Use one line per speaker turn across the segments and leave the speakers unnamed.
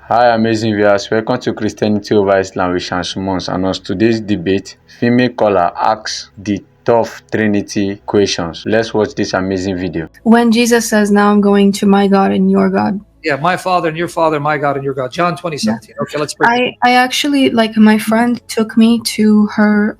Hi, amazing viewers. Welcome to Christianity over Islam with Shamoun. And on today's debate, female caller asks the tough Trinity questions. Let's watch this amazing video.
When Jesus says, "Now I'm going to my God and your God."
Yeah, my Father and your Father, my God and your God. John 20:17. Okay, let's break it.
I actually, like, my friend took me to her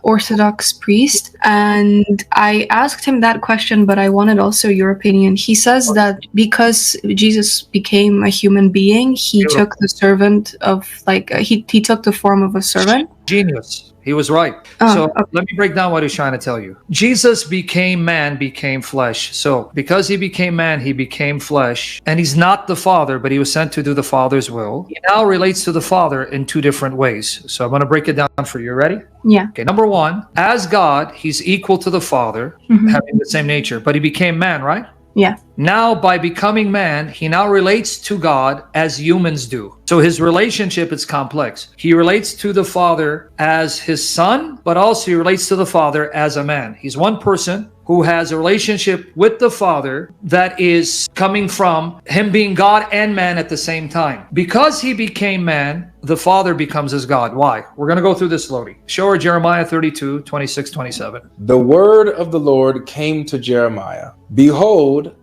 Orthodox priest, and I asked him that question, but I wanted also your opinion. He says that because Jesus became a human being, he took the servant of, like, he took the form of a servant.
Genius. He was right. So let me break down what he's trying to tell you. Jesus became man, became flesh. So because he became man, he became flesh. And he's not the Father, but he was sent to do the Father's will. He now relates to the Father in two different ways. So I'm going to break it down for you. Ready?
Yeah.
Okay, number one, as God, he's equal to the Father, having the same nature. But he became man, right?
Yeah.
Now, by becoming man, he now relates to God as humans do. So his relationship is complex. He relates to the Father as his son, but also he relates to the Father as a man. He's one person who has a relationship with the Father that is coming from him being God and man at the same time. Because he became man, the Father becomes his God. Why? We're going to go through this slowly. Show her Jeremiah 32, 26, 27.
The word of the Lord came to Jeremiah. Behold,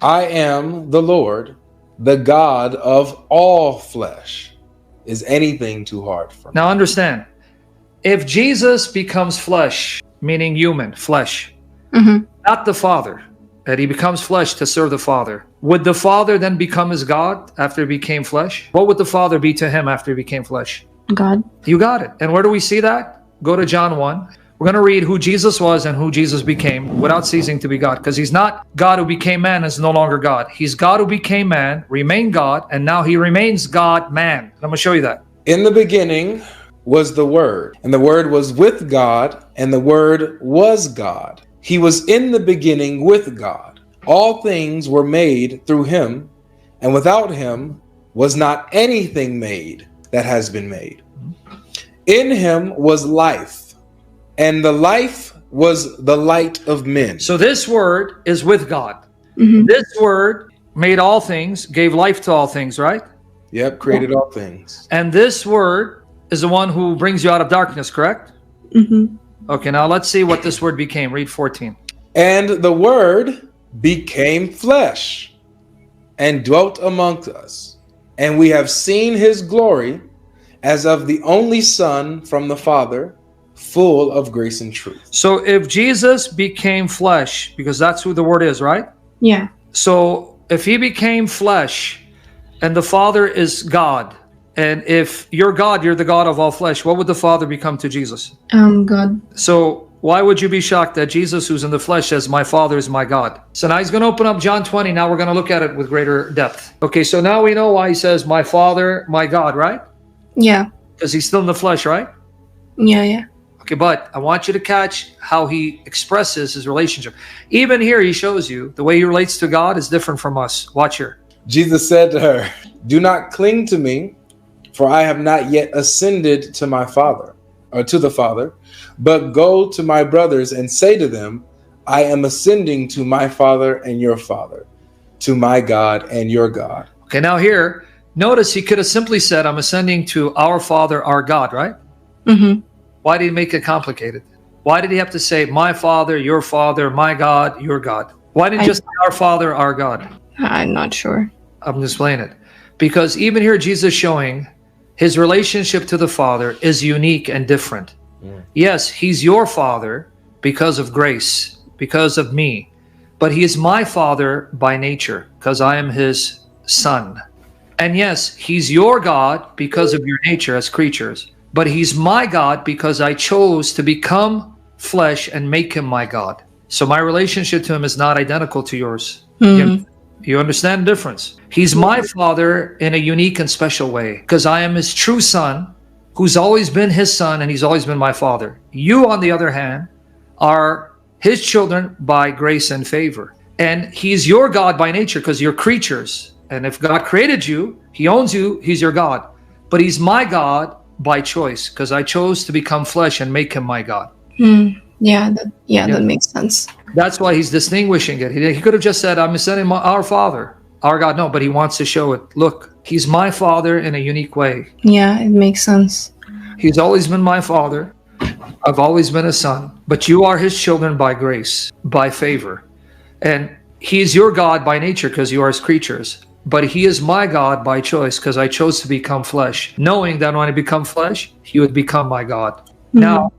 I am the Lord, the God of all flesh. Is anything too hard for me?
Now understand, if Jesus becomes flesh, meaning human, flesh, not the Father, that he becomes flesh to serve the Father, would the Father then become his God after he became flesh? What would the Father be to him after he became flesh?
God.
You got it. And where do we see that? Go to John 1. We're going to read who Jesus was and who Jesus became without ceasing to be God, because he's not God who became man and is no longer God. He's God who became man, remained God, and now he remains God, man. I'm going to show you that.
In the beginning was the Word, and the Word was with God, and the Word was God. He was in the beginning with God. All things were made through him, and without him was not anything made that has been made. In him was life, and the life was the light of men.
So this word is with God. This word made all things, gave life to all things, right?
Yep, created all things.
And this word is the one who brings you out of darkness, correct? Okay, now let's see what this word became. Read 14.
And the Word became flesh and dwelt among us, and we have seen his glory as of the only Son from the Father, full of grace and truth.
So if Jesus became flesh, because that's who the word is, right?
Yeah.
So if he became flesh and the Father is God, and if you're God, you're the God of all flesh, what would the Father become to Jesus?
God.
So why would you be shocked that Jesus, who's in the flesh, says, my Father is my God? So now he's going to open up John 20. Now we're going to look at it with greater depth. Okay, so now we know why he says, my Father, my God, right?
Yeah.
Because he's still in the flesh, right?
Yeah.
Okay, but I want you to catch how he expresses his relationship. Even here, he shows you the way he relates to God is different from us. Watch here.
Jesus said to her, do not cling to me, for I have not yet ascended to my Father, or to the Father, but go to my brothers and say to them, I am ascending to my Father and your Father, to my God and your God.
Okay, now here, notice he could have simply said, I'm ascending to our Father, our God, right? Why did he make it complicated? Why did he have to say, my Father, my God, your God? Why didn't he just say, our Father, our God?
I'm not sure.
I'm explaining it. Because even here, Jesus showing his relationship to the Father is unique and different. Yes, he's your Father because of grace, because of me. But he is my Father by nature, because I am his son. And yes, he's your God because of your nature as creatures. But he's my God because I chose to become flesh and make him my God. So my relationship to him is not identical to yours. You understand the difference? He's my Father in a unique and special way because I am his true son, who's always been his son, and he's always been my Father. You, on the other hand, are his children by grace and favor. And he's your God by nature because you're creatures. And if God created you, he owns you, he's your God. But he's my God by choice because I chose to become flesh and make him my God.
Yeah, that makes sense.
That's why he's distinguishing it. He could have just said, I'm sending our Father, our God. No, but he wants to show it. Look, He's my Father in a unique way.
Yeah, it makes sense.
He's always been my Father. I've always been a son. But you are his children by grace, by favor. And he is your God by nature because you are his creatures. But he is my God by choice because I chose to become flesh, knowing that when I become flesh, he would become my God. Now,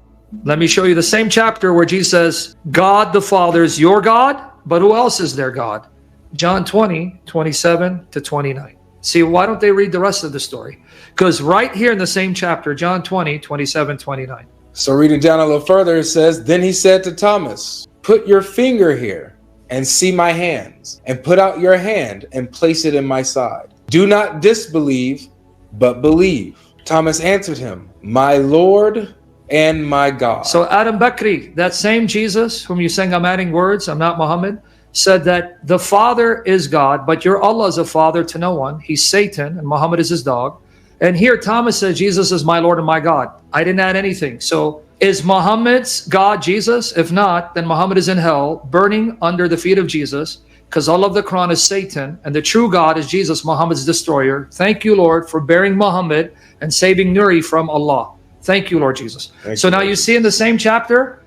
let me show you the same chapter where Jesus says, God the Father is your God, but who else is their God? John 20, 27 to 29. See, why don't they read the rest of the story? Because right here in the same chapter, John 20, 27, 29.
So reading down a little further, it says, Then he said to Thomas, Put your finger here and see my hands, and put out your hand and place it in my side. Do not disbelieve, but believe. Thomas answered him, My Lord and my God.
So Adam Bakri, that same Jesus whom you sang, I'm adding words, I'm not Muhammad, said that the Father is God, but your Allah is a father to no one. He's Satan, and Muhammad is his dog. And here Thomas says, Jesus is my Lord and my God. I didn't add anything. So is Muhammad's God Jesus? If not, then Muhammad is in hell, burning under the feet of Jesus, because all of the Quran is Satan, and the true God is Jesus, Muhammad's destroyer. Thank you, Lord, for bearing Muhammad and saving Nuri from Allah. Thank you, Lord Jesus. So now you see in the same chapter,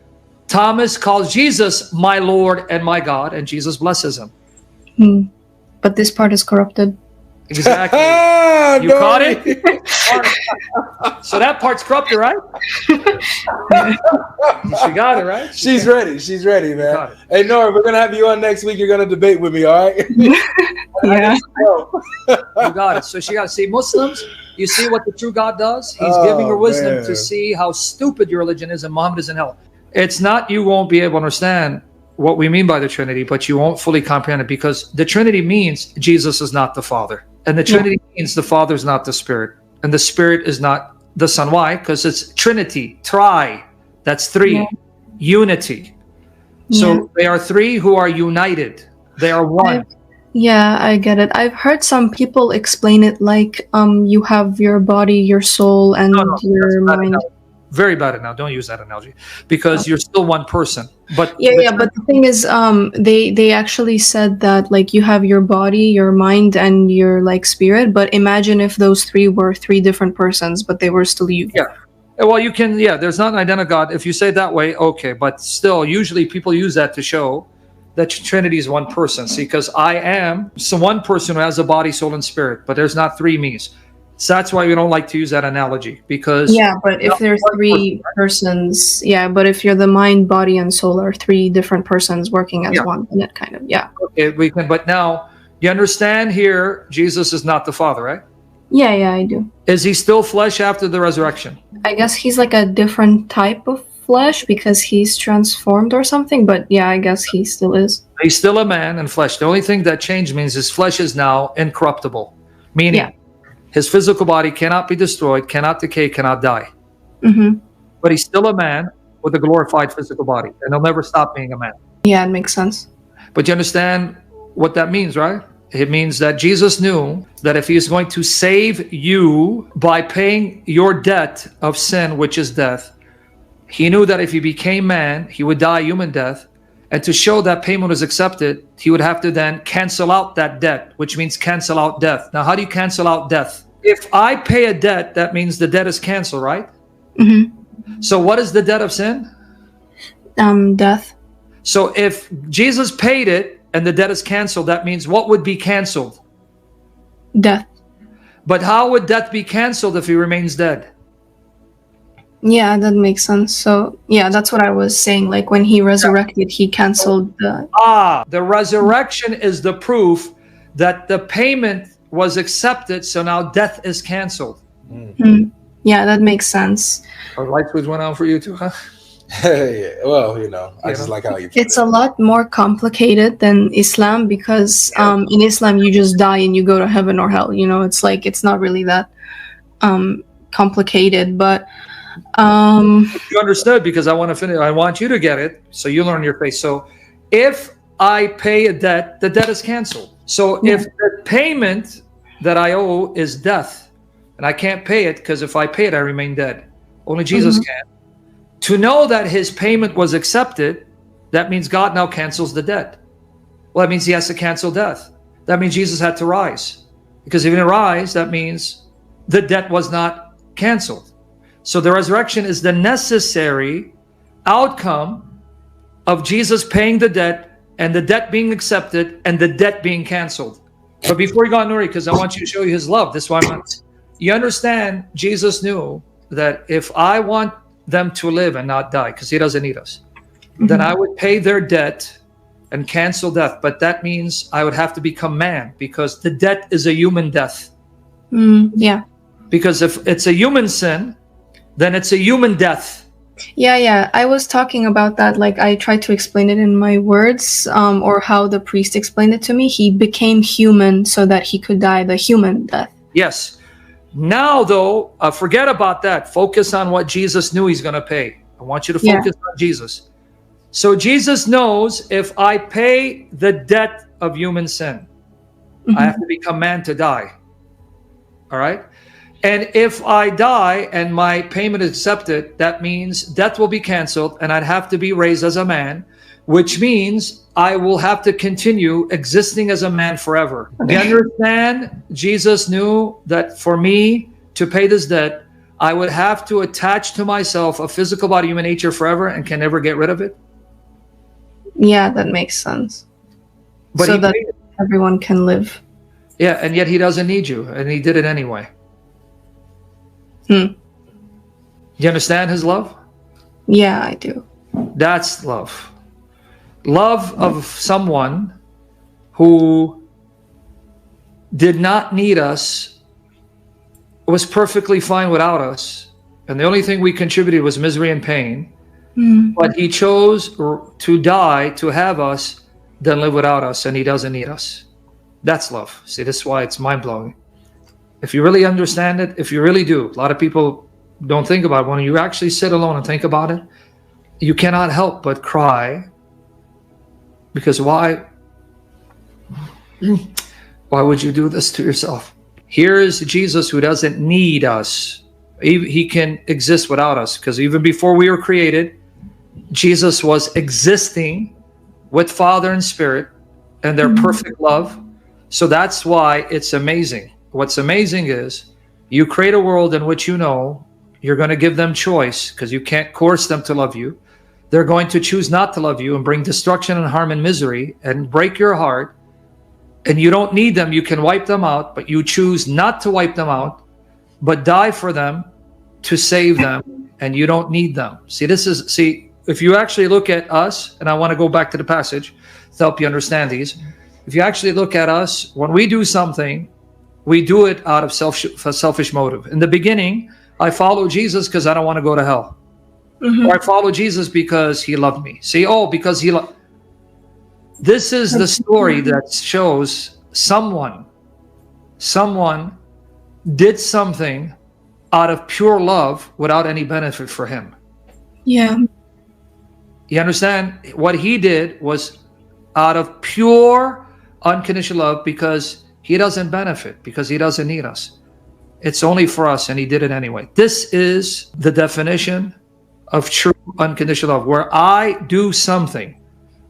Thomas calls Jesus my Lord and my God, and Jesus blesses him.
But this part is corrupted.
Exactly. You caught it? So that part's corrupted, right? She got it, right?
She's ready. She's ready, man. Hey, Nora, we're going to have you on next week. You're going to debate with me, all right?
Yeah.
You got it. So she got to see Muslims. You see what the true God does? He's giving her wisdom to see how stupid your religion is, and Muhammad is in hell. It's not you won't be able to understand what we mean by the Trinity, but you won't fully comprehend it, because the Trinity means Jesus is not the Father. And the Trinity means the Father is not the Spirit. And the Spirit is not the Son. Why? Because it's Trinity, tri. That's three. Unity. So they are three who are united. They are one.
Yeah, I get it. I've heard some people explain it like you have your body, your soul, and your mind.
Very bad now. Don't use that analogy, because you're still one person. But
but the thing is, they actually said that like you have your body, your mind, and your like spirit. But imagine if those three were three different persons, but they were still you.
Yeah. Well, you can. Yeah, there's not an identical God. If you say it that way, okay. But still, usually people use that to show that Trinity is one person. See, because I am one person who has a body, soul, and spirit, but there's not three me's. So that's why we don't like to use that analogy, because
but if there's three persons, but if you're the mind, body, and soul are three different persons working as one, and it kind of
Okay, we can. But now you understand here, Jesus is not the Father, right?
Yeah, I do.
Is he still flesh after the resurrection?
I guess he's like a different type of flesh because he's transformed or something. But I guess he still is.
He's still a man in flesh. The only thing that changed means his flesh is now incorruptible, meaning his physical body cannot be destroyed, cannot decay, cannot die. But he's still a man with a glorified physical body, and he'll never stop being a man.
Yeah, it makes sense.
But you understand what that means, right? It means that Jesus knew that if he is going to save you by paying your debt of sin, which is death, he knew that if he became man, he would die human death. And to show that payment was accepted, he would have to then cancel out that debt, which means cancel out death. Now, how do you cancel out death? If I pay a debt, that means the debt is canceled, right? So what is the debt of sin?
Death.
So if Jesus paid it and the debt is canceled, that means what would be canceled?
Death.
But how would death be canceled if he remains dead?
Yeah, that makes sense. So, that's what I was saying. Like when he resurrected, he canceled the...
The resurrection is the proof that the payment was accepted, so now death is canceled.
Yeah, that makes sense.
Our light switch went on for you too, huh?
Well, I just like how you put
it's a lot more complicated than Islam because in Islam you just die and you go to heaven or hell. It's like it's not really that complicated, but
you understood, because I want to finish. I want you to get it, so you learn your faith. So, if I pay a debt, the debt is canceled. So, if the payment that I owe is death, and I can't pay it because if I pay it, I remain dead. Only Jesus can. To know that his payment was accepted, that means God now cancels the debt. Well, that means he has to cancel death. That means Jesus had to rise. Because if he didn't rise, that means the debt was not canceled. So the resurrection is the necessary outcome of Jesus paying the debt and the debt being accepted and the debt being canceled. But before you go on, Nuri, because I want you to show you his love. This is why I'm not. You understand, Jesus knew that if I want them to live and not die, because he doesn't need us, then I would pay their debt and cancel death. But that means I would have to become man, because the debt is a human death.
Yeah.
Because if it's a human sin, then it's a human death.
Yeah. I was talking about that. Like, I tried to explain it in my words, or how the priest explained it to me. He became human so that he could die the human death.
Yes. Now, though, forget about that. Focus on what Jesus knew he's going to pay. I want you to focus on Jesus. So Jesus knows if I pay the debt of human sin, I have to become man to die. All right? And if I die and my payment is accepted, that means death will be canceled and I'd have to be raised as a man, which means I will have to continue existing as a man forever. Do you understand? Jesus knew that for me to pay this debt, I would have to attach to myself a physical body, human nature forever, and can never get rid of it.
Yeah, that makes sense.
But
so that everyone can live.
Yeah, and yet he doesn't need you, and he did it anyway.
You
understand his love?
Yeah, I do.
That's love. Love of someone who did not need us, was perfectly fine without us, and the only thing we contributed was misery and pain. But he chose to die to have us than live without us, and he doesn't need us. That's love. See, this is why it's mind-blowing. If you really understand it, if you really do, a lot of people don't think about it. When you actually sit alone and think about it, you cannot help but cry. Because why would you do this to yourself? Here is Jesus who doesn't need us. He can exist without us, because even before we were created, Jesus was existing with Father and Spirit and their perfect love. So that's why it's amazing. What's amazing is you create a world in which you know you're going to give them choice, because you can't coerce them to love you. They're going to choose not to love you and bring destruction and harm and misery and break your heart. And you don't need them. You can wipe them out, but you choose not to wipe them out, but die for them to save them, and you don't need them. See, if you actually look at us, and I want to go back to the passage to help you understand these. If you actually look at us, when we do something, we do it out of selfish motive. In the beginning, I follow Jesus because I don't want to go to hell. Or I follow Jesus because he loved me. See, because he loved. This is the story that shows someone did something out of pure love without any benefit for him.
Yeah.
You understand? What he did was out of pure unconditional love, because he doesn't benefit, because he doesn't need us. It's only for us, and he did it anyway. This is the definition of true unconditional love, where I do something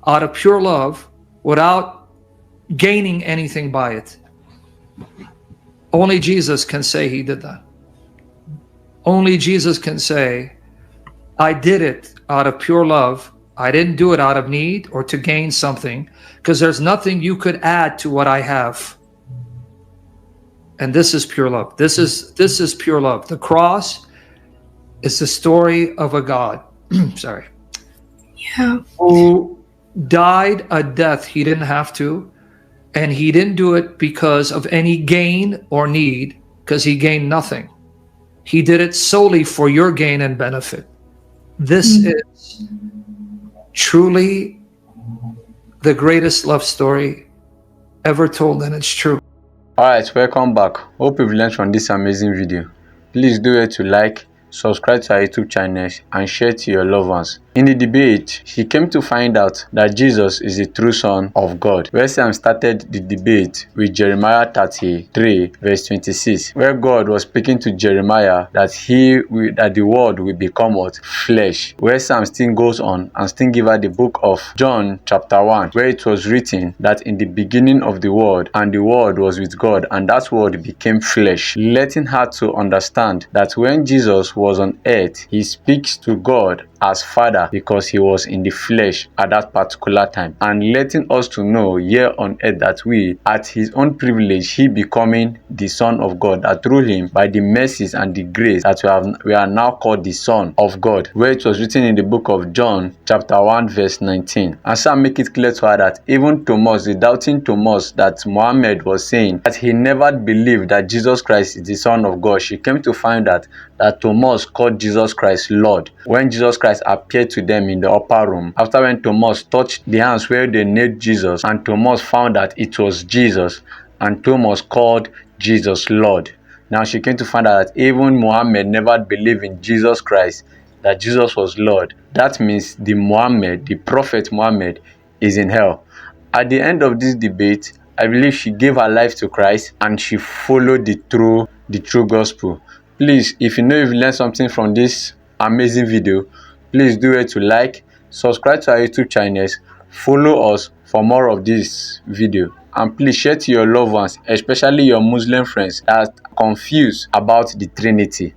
out of pure love without gaining anything by it. Only Jesus can say he did that. Only Jesus can say, I did it out of pure love. I didn't do it out of need or to gain something, because there's nothing you could add to what I have. And this is pure love. This is pure love. The cross is the story of a God, sorry, who died a death he didn't have to, and he didn't do it because of any gain or need, because he gained nothing. He did it solely for your gain and benefit. This is truly the greatest love story ever told, and it's true.
Alright, welcome back. Hope you've learned from this amazing video. Please do it to like, subscribe to our YouTube channel, and share to your loved ones. In the debate, she came to find out that Jesus is the true Son of God. Where Sam started the debate with Jeremiah 33 verse 26, where God was speaking to Jeremiah that the word will become what? Flesh. Where Sam still goes on and still give her the book of John chapter 1, where it was written that in the beginning of the word, and the word was with God, and that word became flesh, letting her to understand that when Jesus was on earth, he speaks to God as Father because he was in the flesh at that particular time, and letting us to know here on earth that we, at his own privilege, he becoming the Son of God, that through him, by the mercies and the grace, that we are now called the Son of God, where it was written in the book of John chapter 1 verse 19. And so make it clear to her that even Thomas, the doubting Thomas that Muhammad was saying that he never believed that Jesus Christ is the Son of God, she came to find out that Thomas called Jesus Christ Lord when Jesus Christ appeared to them in the upper room, after when Thomas touched the hands where they nailed Jesus, and Thomas found that it was Jesus, and Thomas called Jesus Lord. Now she came to find out that even Muhammad never believed in Jesus Christ, that Jesus was Lord. That means the prophet Muhammad, is in hell. At the end of this debate, I believe she gave her life to Christ and she followed the true gospel. Please, if you know you've learned something from this amazing video, please do it to like, subscribe to our YouTube channels, follow us for more of this video, and please share to your loved ones, especially your Muslim friends that are confused about the Trinity.